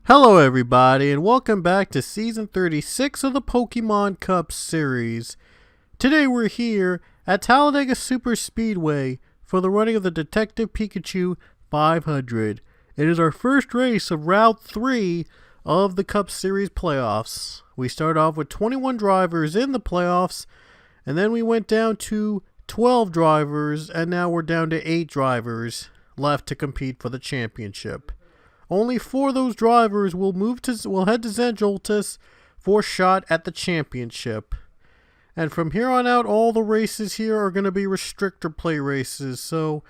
Hello everybody and welcome back to Season 36 of the Pokemon Cup series. Today we're here at Talladega Super Speedway for the running of the Detective Pikachu 500. It is our first race of Route 3 of the Cup Series playoffs. We start off with 21 drivers in the playoffs, and then we went down to 12 drivers, and now we're down to 8 drivers left to compete for the championship. Only 4 of those drivers will head to Zanjoltis for a shot at the championship. And from here on out, all the races here are going to be restrictor play races. So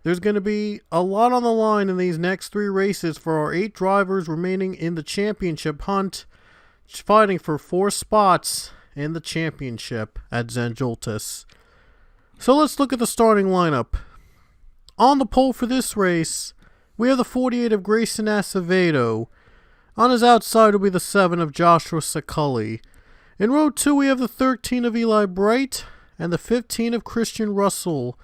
there's going to be a lot on the line in these next 3 races for our 8 drivers remaining in the championship hunt, fighting for 4 spots in the championship at Zanjoltis. So let's look at the starting lineup. On the pole for this race, we have the 48 of Grayson Acevedo. On his outside will be the 7 of Joshua Saculli. In row 2 we have the 13 of Eli Bright and the 15 of Christian Russell.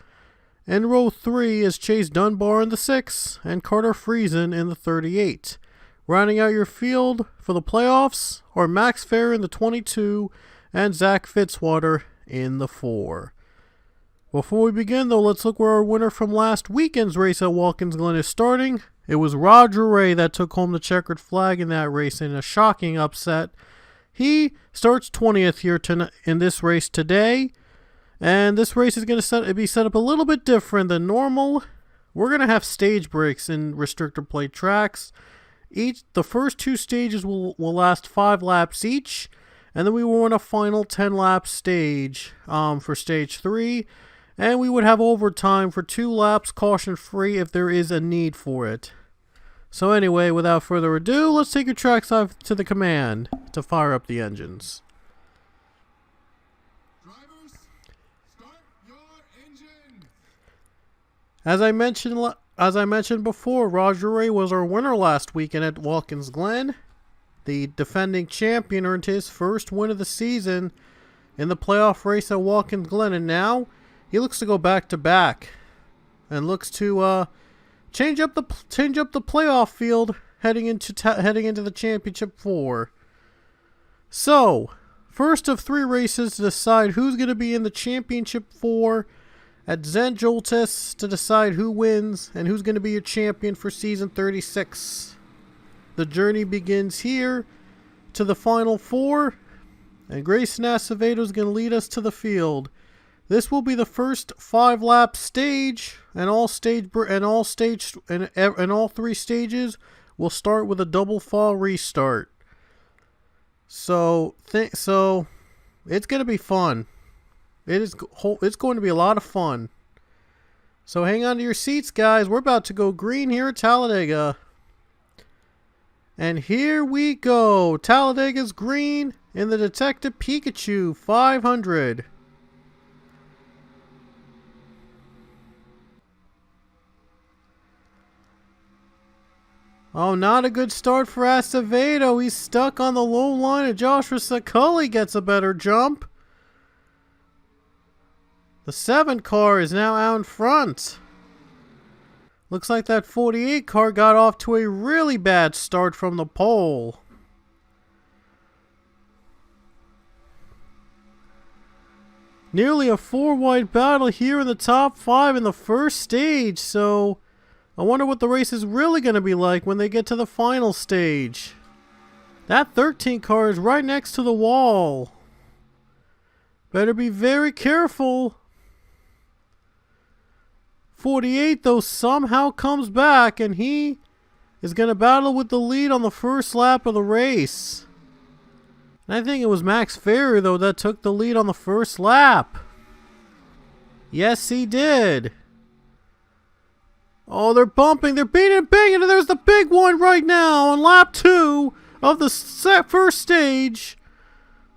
In row 3 is Chase Dunbar in the 6 and Carter Friesen in the 38. Rounding out your field for the playoffs are Max Fair in the 22 and Zach Fitzwater in the 4. Before we begin, though, let's look where our winner from last weekend's race at Watkins Glen is starting. It was Roger Ray that took home the checkered flag in that race in a shocking upset. He starts 20th here in this race today, and this race is going to be set up a little bit different than normal. We're going to have stage breaks in restrictor play tracks. The first 2 stages will last 5 laps each, and then we will run a final 10-lap stage for stage 3. And we would have overtime for 2 laps, caution-free, if there is a need for it. So anyway, without further ado, let's take your tracks off to the command to fire up the engines. Drivers, start your engine. As I mentioned before, Roger Ray was our winner last weekend at Watkins Glen. The defending champion earned his first win of the season in the playoff race at Watkins Glen, and now he looks to go back to back, and looks to change up the playoff field heading into the championship 4. So, first of 3 races to decide who's going to be in the championship 4 at Zanjoltis, to decide who wins and who's going to be your champion for season 36. The journey begins here to the final 4, and Grayson Acevedo is going to lead us to the field. This will be the first 5-lap stage, and all 3 stages will start with a double fall restart. So it's going to be fun. It's going to be a lot of fun. So hang on to your seats, guys. We're about to go green here at Talladega. And here we go. Talladega's green in the Detective Pikachu 500. Oh, not a good start for Acevedo. He's stuck on the low line, and Joshua Saculli gets a better jump. The 7 car is now out in front. Looks like that 48 car got off to a really bad start from the pole. Nearly a 4-wide battle here in the top 5 in the first stage, so I wonder what the race is really going to be like when they get to the final stage. That 13 car is right next to the wall. Better be very careful. 48, though, somehow comes back, and he is going to battle with the lead on the first lap of the race. And I think it was Max Ferry, though, that took the lead on the first lap. Yes, he did. Oh, they're bumping, they're beating and banging, and there's the big one right now on lap 2 of the first stage.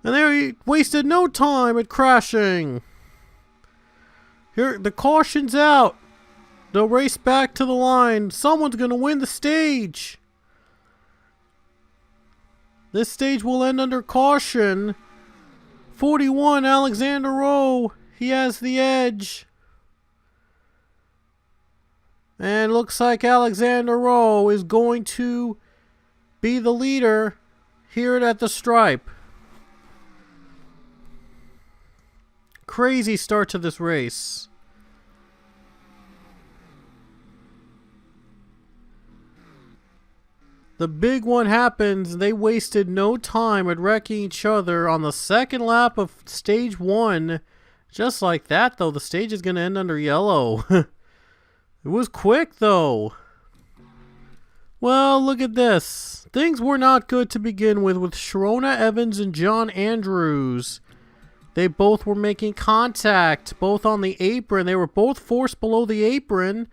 And they wasted no time at crashing. Here, the caution's out. They'll race back to the line. Someone's going to win the stage. This stage will end under caution. 41, Alexander Rowe. He has the edge. And looks like Alexander Rowe is going to be the leader here at the stripe. Crazy start to this race. The big one happens. They wasted no time at wrecking each other on the second lap of stage 1. Just like that, though, the stage is going to end under yellow. It was quick, though. Well, look at this. Things were not good to begin with Sharona Evans and John Andrews. They both were making contact, both on the apron. They were both forced below the apron.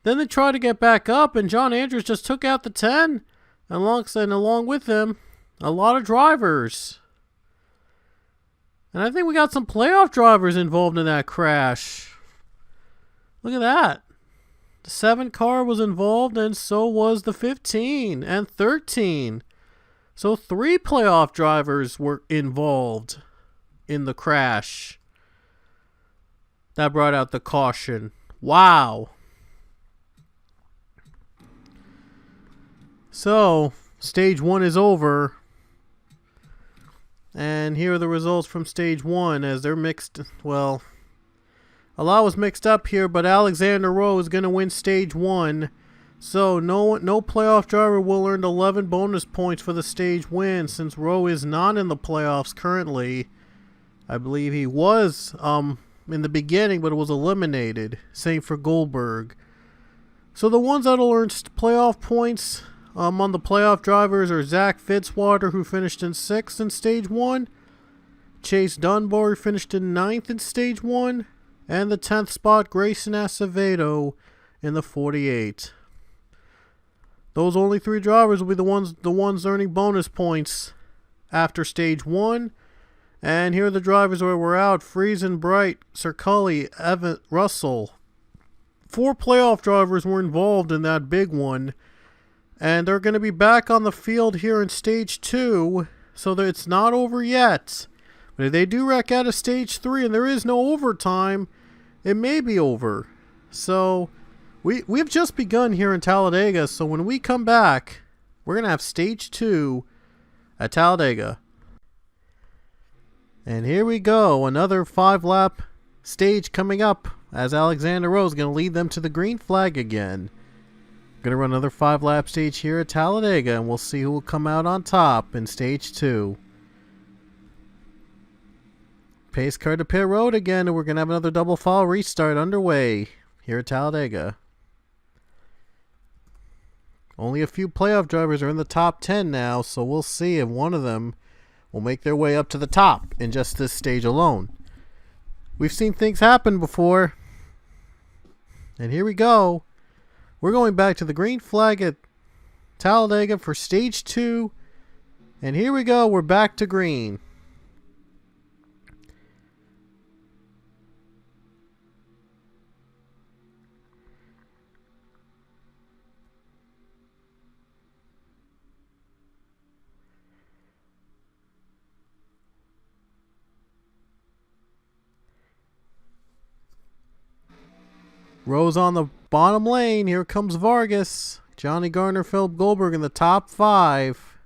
Then they tried to get back up, and John Andrews just took out the 10. And along with him, a lot of drivers. And I think we got some playoff drivers involved in that crash. Look at that. The 7 car was involved, and so was the 15 and 13. So 3 playoff drivers were involved in the crash. That brought out the caution. Wow. So, stage 1 is over. And here are the results from stage 1 as they're mixed. Well, a lot was mixed up here, but Alexander Rowe is going to win stage 1. So, no playoff driver will earn 11 bonus points for the stage win since Rowe is not in the playoffs currently. I believe he was in the beginning, but it was eliminated. Same for Goldberg. So, the ones that will earn playoff points on the playoff drivers are Zach Fitzwater, who finished in 6th in stage 1. Chase Dunbar, who finished in 9th in stage 1. And the 10th spot, Grayson Acevedo in the 48. Those only 3 drivers will be the ones earning bonus points after stage 1. And here are the drivers where we're out. Friesen, Bright, Circulli, Evan, Russell. 4 playoff drivers were involved in that big one. And they're going to be back on the field here in stage 2. So that it's not over yet. But if they do wreck out of stage 3 and there is no overtime, it may be over. So we've just begun here in Talladega. So when we come back, we're going to have stage 2 at Talladega. And here we go. Another 5-lap stage coming up as Alexander Rowe is going to lead them to the green flag again. Going to run another 5-lap stage here at Talladega, and we'll see who will come out on top in stage 2. Pace car to pit road again, and we're going to have another double file restart underway here at Talladega. Only a few playoff drivers are in the top 10 now, so we'll see if one of them will make their way up to the top in just this stage alone. We've seen things happen before. And here we go. We're going back to the green flag at Talladega for stage 2. And here we go. We're back to green. Rose on the bottom lane. Here comes Vargas. Johnny Garner, Philip Goldberg in the top 5.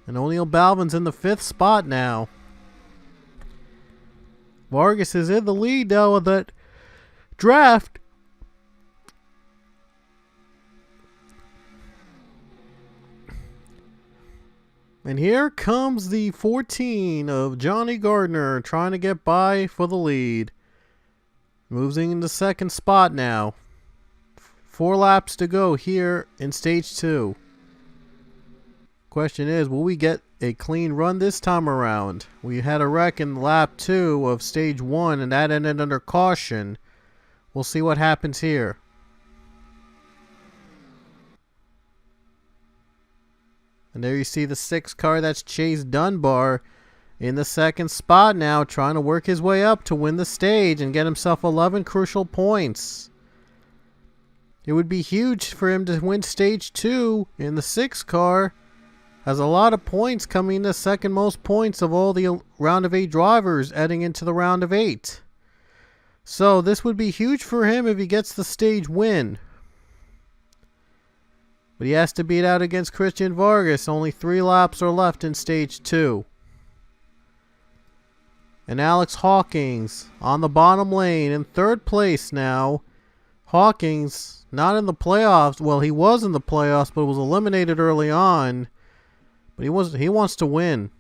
And O'Neal Balvin's in the 5th spot now. Vargas is in the lead now of that draft. And here comes the 14 of Johnny Gardner trying to get by for the lead. Moving into 2nd spot now. 4 laps to go here in stage 2. Question is, will we get a clean run this time around? We had a wreck in lap 2 of stage 1 and that ended under caution. We'll see what happens here. And there you see the 6th car, that's Chase Dunbar in the 2nd spot now, trying to work his way up to win the stage and get himself 11 crucial points. It would be huge for him to win stage 2 in the 6th car. Has a lot of points, coming in the 2nd most points of all the round of 8 drivers heading into the round of 8. So this would be huge for him if he gets the stage win. But he has to beat out against Christian Vargas. Only 3 laps are left in stage 2. And Alex Hawkins on the bottom lane in 3rd place now. Hawkins not in the playoffs. Well, he was in the playoffs, but was eliminated early on. But he wants to win.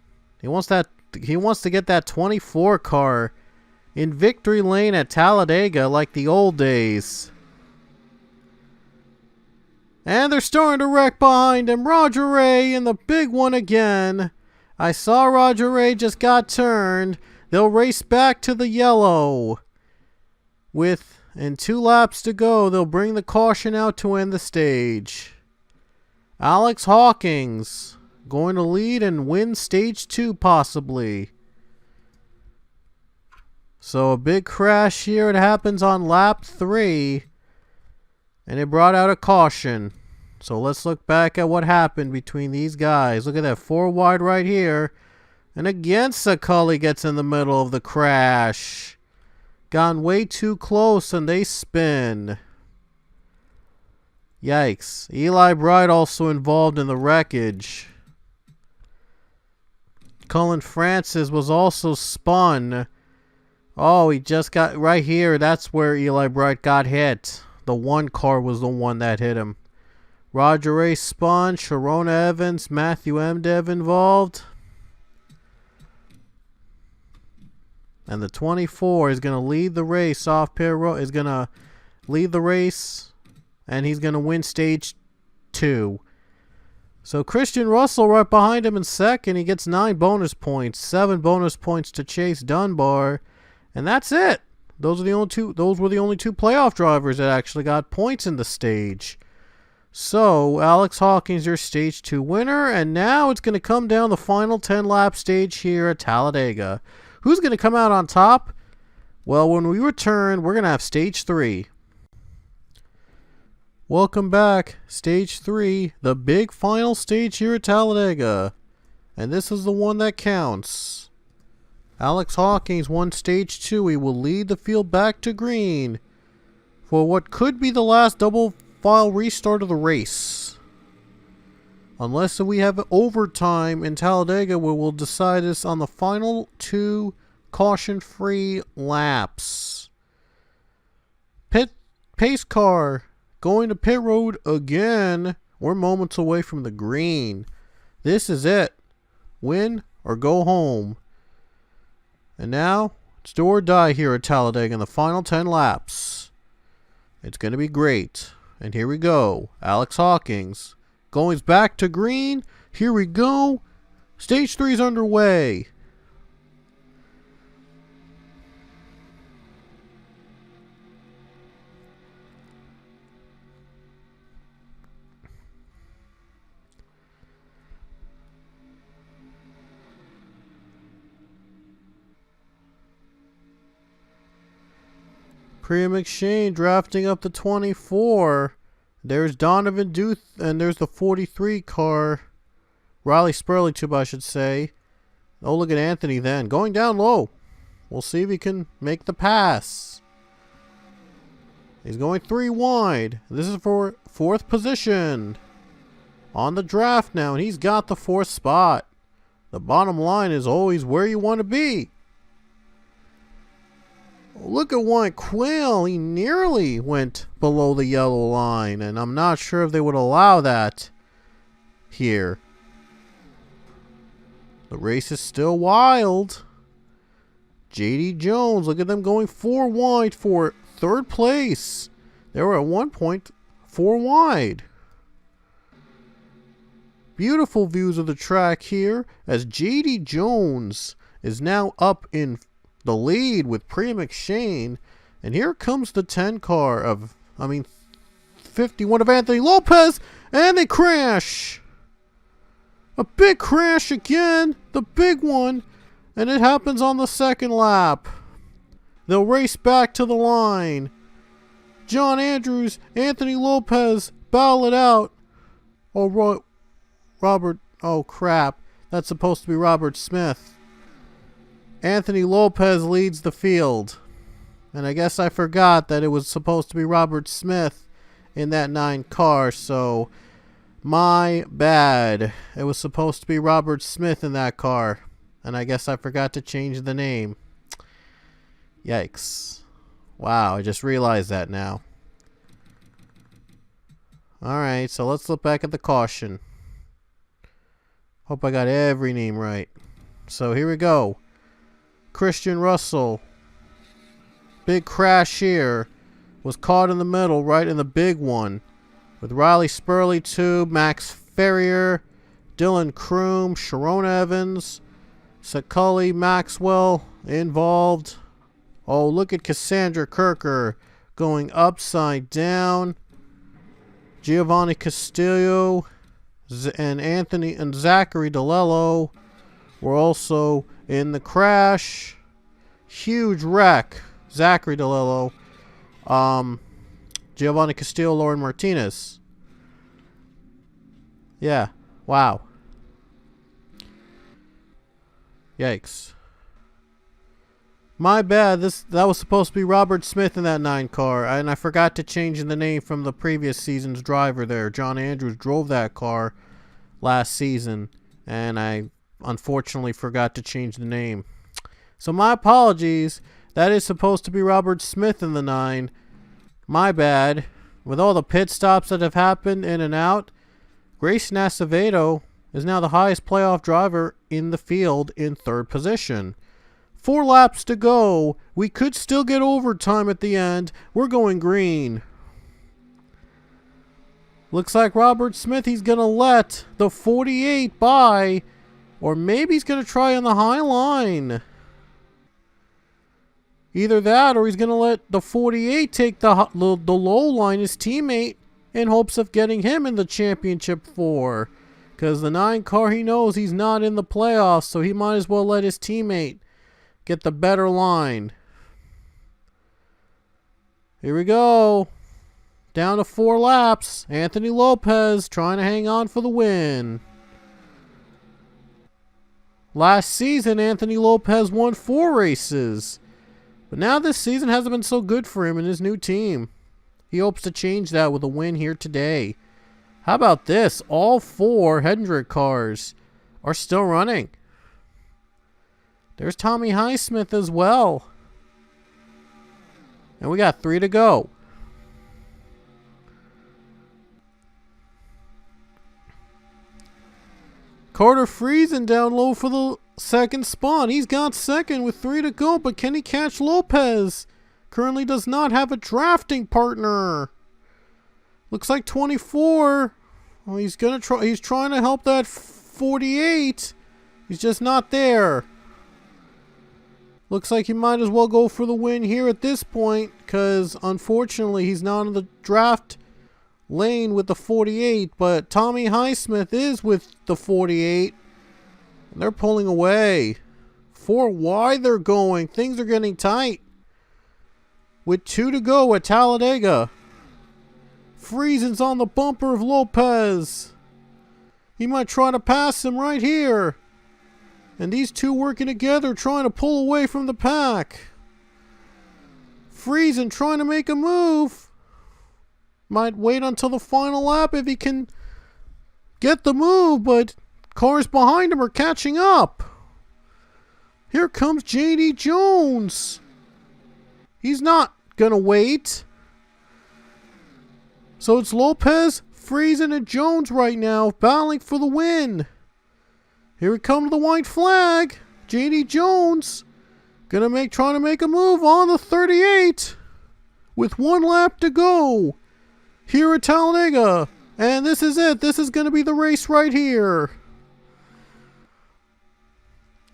He wants to get that 24 car in victory lane at Talladega like the old days. And they're starting to wreck behind him. Roger Ray in the big one again. I saw Roger Ray just got turned. They'll race back to the yellow. In 2 laps to go, they'll bring the caution out to end the stage. Alex Hawkins going to lead and win stage 2 possibly. So a big crash here. It happens on lap 3. And it brought out a caution. So let's look back at what happened between these guys. Look at that 4 wide right here. And again, Saculli gets in the middle of the crash. Gone way too close and they spin. Yikes. Eli Bright also involved in the wreckage. Cullen Francis was also spun. Oh, he just got right here. That's where Eli Bright got hit. The 1 car was the one that hit him. Roger Ray spun. Sharona Evans, Matthew Emdev involved. And the 24 is going to lead the race off pit road. Is going to lead the race. And he's going to win stage 2. So Christian Russell right behind him in 2nd. He gets 9 bonus points. 7 bonus points to Chase Dunbar. And that's it. Those were the only two playoff drivers that actually got points in the stage. So Alex Hawkins, your stage 2 winner. And now it's going to come down the final 10-lap stage here at Talladega. Who's going to come out on top? Well, when we return, we're going to have stage 3. Welcome back. Stage 3, the big final stage here at Talladega. And this is the one that counts. Alex Hawkins won stage 2. He will lead the field back to green for what could be the last double file restart of the race. Unless we have overtime in Talladega where we'll decide this on the final 2 caution-free laps. Pace car going to pit road again. We're moments away from the green. This is it. Win or go home. And now, it's do or die here at Talladega in the final 10 laps. It's going to be great. And here we go. Alex Hawkins going back to green. Here we go. Stage 3 is underway. Priya McShane drafting up the 24. There's Donovan Duth, and there's the 43 car. Riley Spurley, I should say. Oh, look at Anthony then. Going down low. We'll see if he can make the pass. He's going 3 wide. This is for 4th position. On the draft now, and he's got the 4th spot. The bottom line is always where you want to be. Look at White Quail. He nearly went below the yellow line, and I'm not sure if they would allow that here. The race is still wild. JD Jones, look at them going 4 wide for 3rd place. They were at one point 4 wide. Beautiful views of the track here as JD Jones is now up in the lead with Priya McShane. And here comes the 10 car of, 51 of Anthony Lopez. And they crash. A big crash again. The big one. And it happens on the 2nd lap. They'll race back to the line. John Andrews, Anthony Lopez battle it out. Oh, Robert. Oh, crap. That's supposed to be Robert Smith. Anthony Lopez leads the field. And I guess I forgot that it was supposed to be Robert Smith in that 9 car. So My bad. It was supposed to be Robert Smith in that car. And I guess I forgot to change the name. Yikes. Wow, I just realized that now. Alright, so let's look back at the caution. Hope I got every name right. So here we go. Christian Russell. Big crash here. Was caught in the middle, right in the big one. With Riley Spurley too, Max Ferrier, Dylan Kroom, Sharon Evans, Sakuli Maxwell involved. Oh, look at Cassandra Kirker going upside down. Giovanni Castillo and Anthony and Zachary DeLello were also in the crash. Huge wreck. Zachary DeLello. Giovanni Castillo, Lauren Martinez. Yeah. Wow. Yikes. My bad. That was supposed to be Robert Smith in that 9 car, and I forgot to change the name from the previous season's driver there. John Andrews drove that car last season, and I unfortunately forgot to change the name. So my apologies. That is supposed to be Robert Smith in the 9. My bad. With all the pit stops that have happened in and out, Grayson Acevedo is now the highest playoff driver in the field in 3rd position. 4 laps to go. We could still get overtime at the end. We're going green. Looks like Robert Smith, he's going to let the 48 by, or maybe he's going to try on the high line. Either that, or he's going to let the 48 take the low line, his teammate, in hopes of getting him in the championship 4. Because the 9 car, he knows he's not in the playoffs, so he might as well let his teammate get the better line. Here we go. Down to 4 laps. Anthony Lopez trying to hang on for the win. Last season, Anthony Lopez won 4 races. But now this season hasn't been so good for him and his new team. He hopes to change that with a win here today. How about this? All 4 Hendrick cars are still running. There's Tommy Highsmith as well. And we got 3 to go. Carter Friesen down low for the 2nd spot. He's got 2nd with 3 to go, but can he catch Lopez? Currently does not have a drafting partner. Looks like 24. Well, he's trying to help that 48. He's just not there. Looks like he might as well go for the win here at this point, because unfortunately he's not in the draft lane with the 48, but Tommy Highsmith is with the 48. And they're pulling away. 4 wide they're going. Things are getting tight. With 2 to go at Talladega. Friesen's on the bumper of Lopez. He might try to pass him right here. And these 2 working together trying to pull away from the pack. Friesen trying to make a move. Might wait until the final lap if he can get the move, but cars behind him are catching up. Here comes J.D. Jones. He's not gonna wait. So it's Lopez, Friesen, and Jones right now battling for the win. Here we come to the white flag. J.D. Jones trying to make a move on the 38 with 1 lap to go here at Talladega. And this is it. This is going to be the race right here.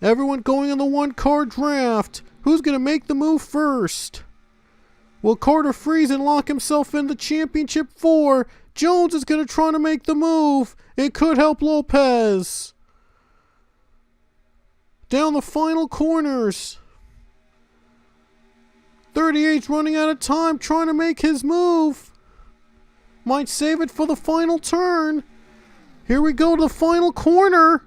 Everyone going in the 1-car draft. Who's going to make the move first? Will Carter Friesen lock himself in the championship 4? Jones is going to try to make the move. It could help Lopez. Down the final corners. 38's running out of time trying to make his move. Might save it for the final turn. Here we go to the final corner.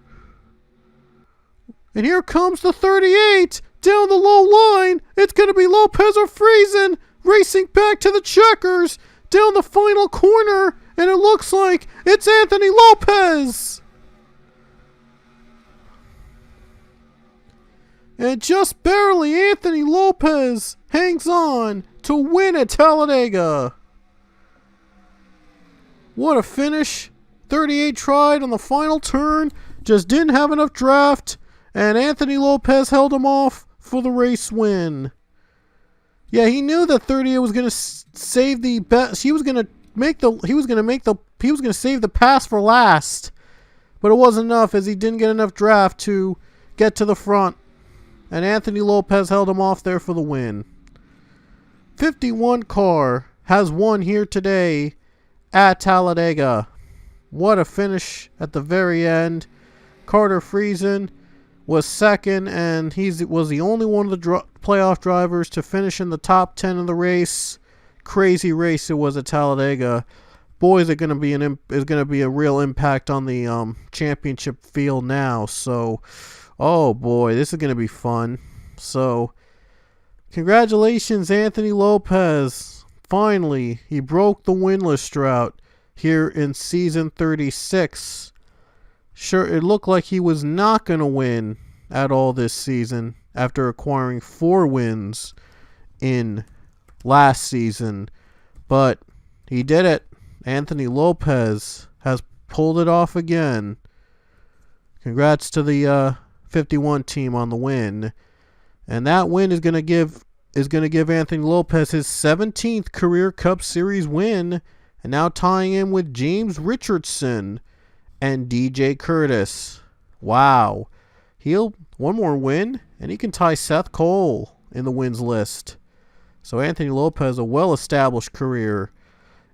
And here comes the 38. Down the low line. It's going to be Lopez or Friesen racing back to the checkers. Down the final corner. and it looks like it's Anthony Lopez. And just barely, Anthony Lopez hangs on to win at Talladega. What a finish. 38 tried on the final turn, just didn't have enough draft, and Anthony Lopez held him off for the race win. Yeah, he knew that 38 was going to save the best. He was going to save the pass for last. But it wasn't enough, as he didn't get enough draft to get to the front. And Anthony Lopez held him off there for the win. 51 car has won here today at Talladega. What a finish at the very end. Carter Friesen was second, and he was the only one of the playoff drivers to finish in the top 10 of the race. Crazy race it was at Talladega. Boy, is going to be a real impact on the championship field now. So, oh boy, this is going to be fun. So, congratulations, Anthony Lopez. Finally, he broke the winless drought here in season 36. Sure, it looked like he was not going to win at all this season after acquiring 4 wins in last season, but he did it. Anthony Lopez has pulled it off again. Congrats to the 51 team on the win, and that win is going to give Anthony Lopez his 17th career Cup Series win, and now tying in with James Richardson and DJ Curtis. Wow. He'll one more win, and he can tie Seth Cole in the wins list. So Anthony Lopez, a well-established career,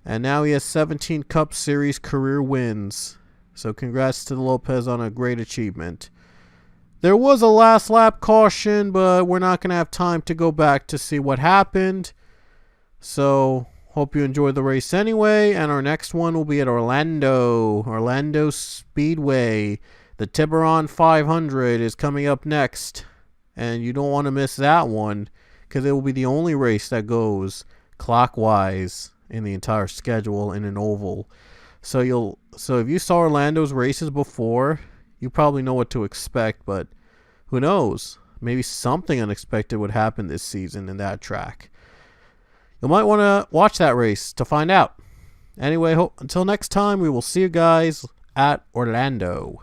and now he has 17 Cup Series career wins. So congrats to the Lopez on a great achievement. There was a last lap caution, but we're not going to have time to go back to see what happened. So hope you enjoyed the race anyway, and our next one will be at Orlando Speedway. The Tiburon 500 is coming up next, and you don't want to miss that one, because it will be the only race that goes clockwise in the entire schedule in an oval. So if you saw Orlando's races before, you probably know what to expect, but who knows? Maybe something unexpected would happen this season in that track. You might want to watch that race to find out. Anyway, until next time, we will see you guys at Orlando.